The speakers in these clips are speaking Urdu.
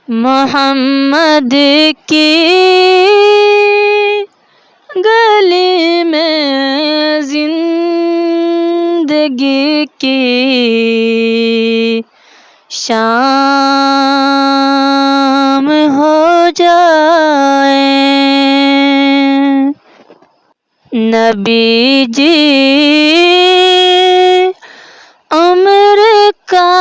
محمد کی گلی میں زندگی کی شام ہو جائے، نبی جی عمر کا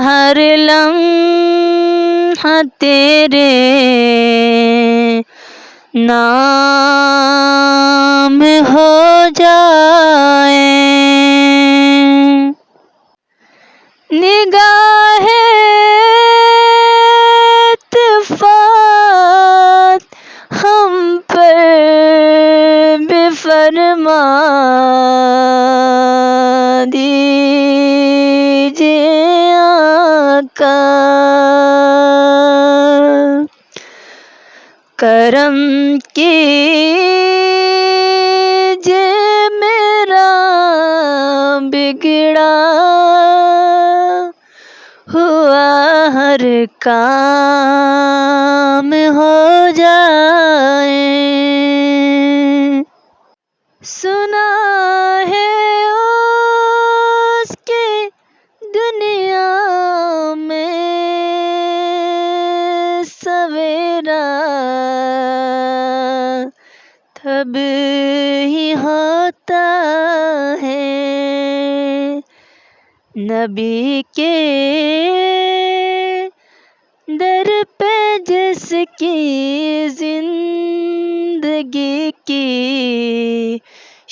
ہر لمحہ تیرے نام ہو جائے، نگاہ التفات ہم پر بھی فرما دیجئے آقا، کرم کیجئے میرا بگڑا ہوا ہر کام ہو جائے، سنا ہے اس کی دنیا میں سویرا تب ہی ہوتا ہے، نبی کے در پہ جس کی زندگی کی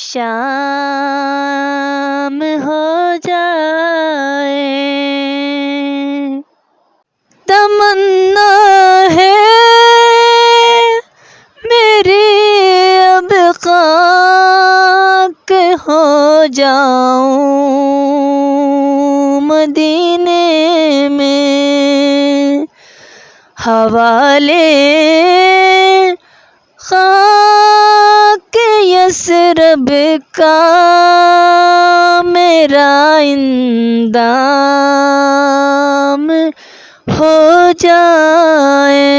شام ہو جائے، تمنا ہے میری اب خاک ہو جاؤں مدینے میں، حوالے خاک یثرب کا میرا اندام ہو جائے،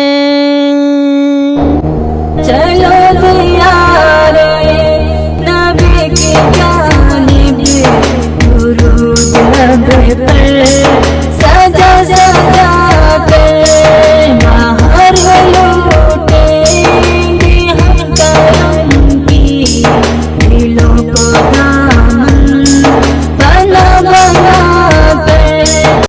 چلو دیارے نبی کی جانب درود لب پر سجا سجا کر